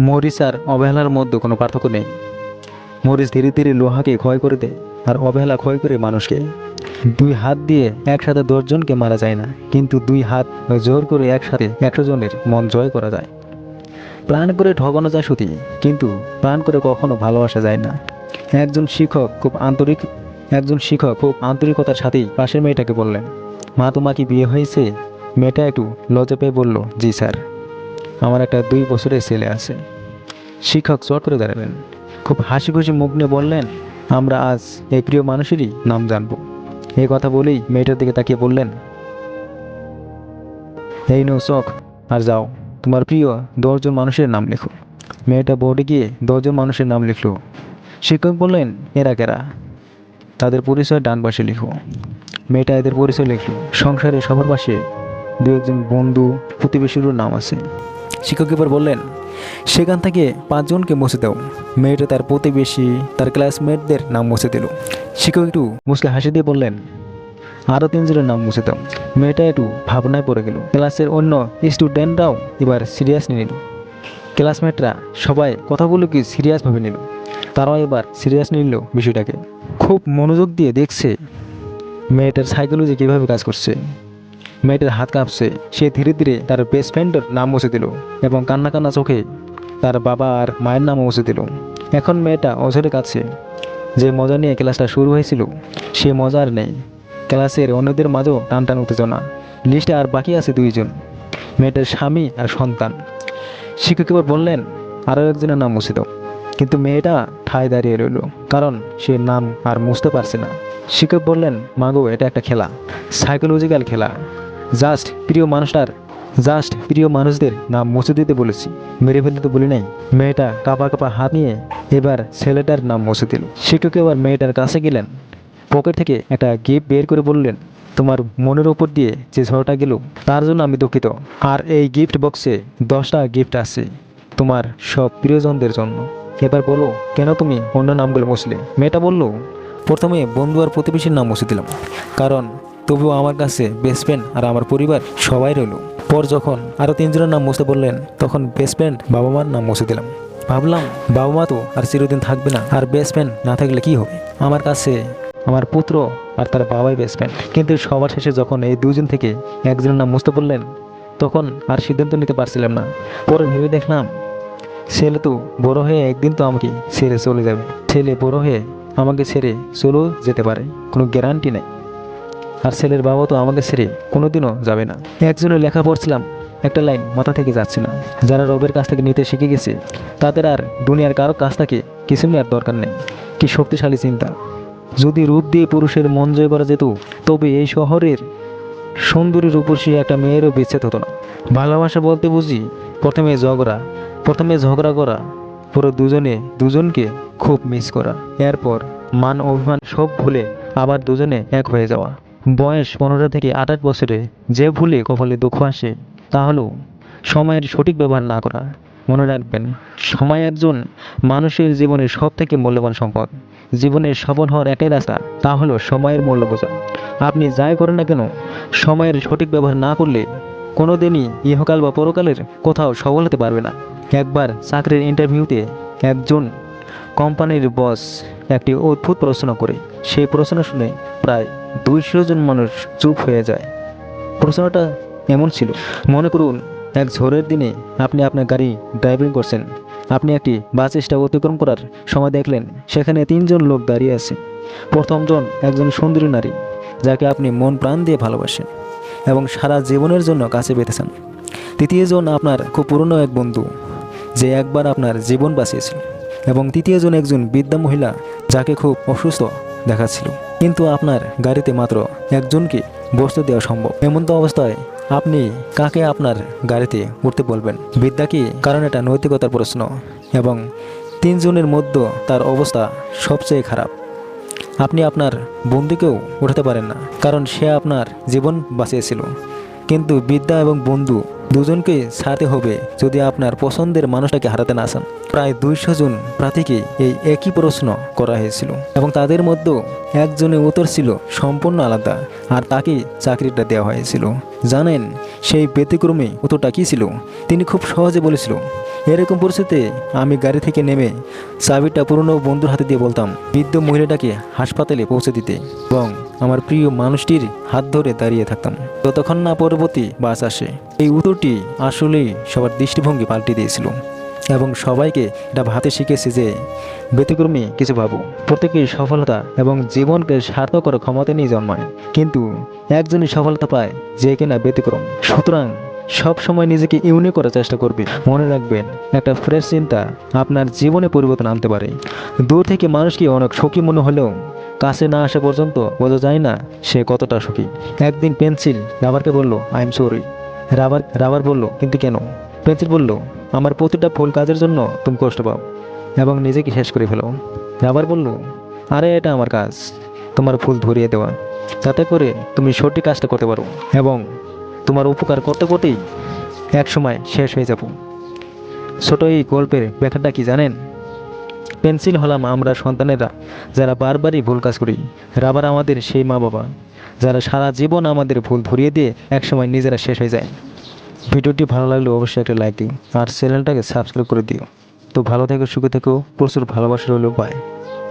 মরিচ আর অবহেলার মধ্যে কোনো পার্থক্য নেই। মরিচ ধীরে ধীরে লোহাকে ক্ষয় করে দেয়, আর অবহেলা ক্ষয় করে মানুষকে। দুই হাত দিয়ে একসাথে 10 জনকে মারা যায় না, কিন্তু দুই হাত জোর করে একসাথে 100 জনের মন জয় করা যায়। প্ল্যান করে ঠকানো যায় সত্যি, কিন্তু প্ল্যান করে কখনো ভালোবাসা যায় না। একজন শিক্ষক খুব আন্তরিক একজন শিক্ষক খুব আন্তরিকতার সাথেই পাশের মেয়েটাকে বললেন, মা, তোমার কি বিয়ে হয়েছে? মেয়েটা একটু লজ্জা পেয়ে বলল, জি স্যার, আমার একটা 2 বছরের ছেলে আছে। শিক্ষক চট করে দাঁড়ালেন, খুব হাসি খুশি মুখ নিয়ে বললেন, আমরা আজ এই প্রিয় মানুষেরই নাম জানবো। এই কথা বলেই মেয়েটার দিকে তাকিয়ে বললেন, এই নো চক, আর যাও, তোমার প্রিয় 10 জন মানুষের নাম লেখো। মেয়েটা বোর্ডে গিয়ে 10 জন মানুষের নাম লিখলো। শিক্ষক বললেন, এরা কেরা? তাদের পরিচয় ডান পাশে লিখো। মেয়েটা এদের পরিচয় লিখলো। সংসারে সবার পাশে 2-1 জন বন্ধু, প্রতিবেশীরও নাম আছে। শিক্ষক এবার বললেন, সেখান থেকে 5 জনকে মুছে দাও। মেয়েটা তার প্রতিবেশী, তার ক্লাসমেটদের নাম মুছে দিল। শিক্ষক একটু মুচকে হাসি দিয়ে বললেন, আরও 3 জনের নাম মুছে দাও। মেয়েটা একটু ভাবনায় পড়ে গেল। ক্লাসের অন্য স্টুডেন্টরাও এবার সিরিয়াস নিয়ে নিল। ক্লাসমেটরা সবাই কথাগুলোকে সিরিয়াসভাবে নিল। তারাও এবার সিরিয়াস নিল বিষয়টাকে। খুব মনোযোগ দিয়ে দেখছে মেয়েটার সাইকোলজি কীভাবে কাজ করছে। মেয়েটার হাত কাঁপছে। সে ধীরে ধীরে তার বেস্ট ফ্রেন্ডের নাম মুছে দিল এবং কান্না কান্না চোখে তার বাবা আর মায়ের নামও মুছে দিল। এখন মেয়েটা অঝরে কাছে। যে মজা নিয়ে ক্লাসটা শুরু হয়েছিল সে মজা আর নেই। ক্লাসের অন্যদের মাঝেও টান টান উত্তেজনা। লিস্টে আর বাকি আছে 2 জন, মেয়েটার স্বামী আর সন্তান। শিক্ষক এবার বললেন, আরও 1 জনের নাম মুছে দাও। কিন্তু মেয়েটা ঠায় দাঁড়িয়ে রইল, কারণ সে নাম আর মুছতে পারছে না। শিক্ষক বললেন, মাগো, এটা একটা খেলা, সাইকোলজিক্যাল খেলা। জাস্ট প্রিয় মানুষদের নাম মুছে দিতে বলেছি, মেরে ফেলতে তো বলি নাই। মেয়েটা কাঁপা কাঁপা হাত নিয়ে এবার ছেলেটার নাম মুছে দিল। শিক্ষক এবার মেয়েটার কাছে গেলেন, পকেট থেকে একটা গিফট বের করে বললেন, তোমার মনের ওপর দিয়ে যে ঝড়টা গেল তার জন্য আমি দুঃখিত। আর এই গিফট বক্সে 10টা গিফট আছে তোমার সব প্রিয়জনদের জন্য। এবার বলো, কেন তুমি অন্য নামগুলো মুছলে? মেয়েটা বলল, প্রথমে বন্ধু আর প্রতিবেশীর নাম মুছে দিলাম, কারণ তবুও আমার কাছে বেস্ট ফ্রেন্ড আর আমার পরিবার সবাই রইল। পর যখন আরও 3 জনের নাম মুছতে বললেন, তখন বেস্ট ফ্রেন্ড বাবা মার নাম মুছে দিলাম। ভাবলাম, বাবা মা তো আর চিরদিন থাকবে না, আর বেস্ট ফ্রেন্ড না থাকলে কি হবে? আমার কাছে আমার পুত্র আর তার বাবাই বেস্ট ফ্রেন্ড। কিন্তু সবার শেষে যখন এই 2 জন থেকে 1 জনের নাম মুছতে বললেন, তখন আর সিদ্ধান্ত নিতে পারছিলাম না। পরে ভেবে দেখলাম, ছেলে তো বড় হয়ে একদিন তো আমাকে ছেড়ে চলে যাবে। ছেলে বড় হয়ে আমাকে ছেড়ে চলেও যেতে পারে, কোনো গ্যারান্টি নেই। আর ছেলের বাবা তো আমাকে ছেড়ে কোনোদিনও যাবে না। একজনের লেখা পড়ছিলাম, একটা লাইন মাথা থেকে যাচ্ছে না, যারা রবের কাছ থেকে নিতে শিখে গেছে তাদের আর দুনিয়ার কারো কাছ থেকে কিছু নেওয়ার দরকার নেই। কি শক্তিশালী চিন্তা! যদি রূপ দিয়ে পুরুষের মন জয় করা যেত, তবে এই শহরের সুন্দরীর উপর সে একটা মেয়েরও বিচ্ছেদ হতো না। ভালোবাসা বলতে বুঝি প্রথমে ঝগড়া করা, পুরো দুজনকে খুব মিস করা, এরপর মান অভিমান সব ভুলে আবার দুজনে এক হয়ে যাওয়া। বয়স 15 থেকে 28 বছরে যে ভুলে কপালে দুঃখ আসে, তা হলো সময়ের সঠিক ব্যবহার না করা। মনে রাখবেন, সময় একজন মানুষের জীবনের সব থেকে মূল্যবান সম্পদ। জীবনে সফল হওয়ার একটাই রাস্তা, তা হলো সময়ের মূল্য বোঝা। আপনি যাই করেন না কেন, সময়ের সঠিক ব্যবহার না করলে কোনোদিনই ইহকাল বা পরকালের কোথাও সফল হতে পারবে না। একবার চাকরির ইন্টারভিউতে একজন কোম্পানির বস একটি অদ্ভুত প্রশ্ন করে। সেই প্রশ্ন শুনে প্রায় 200 জন মানুষ চুপ হয়ে যায়। প্রশ্নটা এমন ছিল, মনে করুন এক ঝড়ের দিনে আপনি আপনার গাড়ি ড্রাইভিং করছেন। আপনি একটি বাস স্টপ অতিক্রম করার সময় দেখলেন সেখানে 3 জন লোক দাঁড়িয়ে আছে। প্রথম জন একজন সুন্দরী নারী, যাকে আপনি মন প্রাণ দিয়ে ভালোবাসেন এবং সারা জীবনের জন্য কাছে পেতেছেন। তৃতীয় জন আপনার খুব পুরনো এক বন্ধু, যে একবার আপনার জীবন বাঁচিয়েছিল। এবং তৃতীয় জন একজন বৃদ্ধা মহিলা, যাকে খুব অসুস্থ দেখাচ্ছিল, কিন্তু আপনার গাড়িতে মাত্র একজনকে বসতে দেওয়া সম্ভব। এমন তো অবস্থায় আপনি কাকে আপনার গাড়িতে উঠতে বলবেন? বৃদ্ধাকে? কারণ এটা নৈতিকতার প্রশ্ন। এবং 3 জনের মধ্যে তার অবস্থা সবচেয়ে খারাপ। আপনি আপনার বন্ধুকেও উঠাতে পারেন না, কারণ সে আপনার জীবন বাঁচিয়েছিল। কিন্তু বৃদ্ধা এবং বন্ধু দুজনকে ছাড়তে হবে যদি আপনার পছন্দের মানুষটাকে হারাতে না চান। প্রায় 200 জন প্রার্থীকে এই একই প্রশ্ন করা হয়েছিল এবং তাদের মধ্যে একজনের উত্তর ছিল সম্পূর্ণ আলাদা, আর তাকে চাকরিটা দেওয়া হয়েছিল। জানেন সেই ব্যতিক্রমী উত্তরটা কী ছিল? তিনি খুব সহজে বলেছিল, এরকম পরিস্থিতিতে আমি গাড়ি থেকে নেমে চাবিটা পুরনো বন্ধুর হাতে দিয়ে বলতাম বৃদ্ধ মহিলাটাকে হাসপাতালে পৌঁছে দিতে এবং আমার প্রিয় মানুষটির হাত ধরে দাঁড়িয়ে থাকতাম ততক্ষণ না পরবর্তী বাস আসে। এই উত্তরটি আসলেই সবার দৃষ্টিভঙ্গি পাল্টে দিয়েছিল এবং সবাইকে এটা ভাবতে শিখেছে যে ব্যতিক্রমী কিছু ভাবো। প্রত্যেকের সফলতা এবং জীবনকে সার্থক করার ক্ষমতা নিয়ে জন্মায়, কিন্তু একজনই সফলতা পায় যে কিনা ব্যতিক্রম। সুতরাং সব সময় নিজেকে ইউনিক করার চেষ্টা করবে। মনে রাখবেন, একটা ফ্রেশ চিন্তা আপনার জীবনে পরিবর্তন আনতে পারে। দূর থেকে মানুষকে অনেক সুখী মনে হলেও কাছে না আসা পর্যন্ত বোঝা যায় না সে কতটা সুখী। একদিন পেন্সিল রাবারকে বলল, আই এম সরি। রাবার বলল, কিন্তু কেন? পেন্সিল বলল, আমার প্রতিটা ভুল কাজের জন্য তুমি কষ্ট পাও এবং নিজেকে শেষ করে ফেলো। রাবার বলল, আরে এটা আমার কাজ, তোমার ভুল ধরিয়ে দেওয়া, যাতে করে তুমি সঠিক কাজটা করতে পারো এবং তোমার উপকার করতে করতেই একসময় শেষ হয়ে যাব। ছোট এই গল্পের ব্যাখ্যাটা কি জানেন? পেন্সিল হলাম আমরা সন্তানেরা, যারা বারবারই ভুল কাজ করি। রাবার আমাদের সেই মা বাবা, যারা সারা জীবন আমাদের ভুল ধরিয়ে দিয়ে একসময় নিজেরা শেষ হয়ে যায়। ভিডিওটি ভালো লাগলে অবশ্যই একটা লাইক দিও আর চ্যানেলটাকে সাবস্ক্রাইব করে দিও। তো ভালো থেকো, সুখে থেকো, প্রচুর ভালোবাসা রইল, বাই।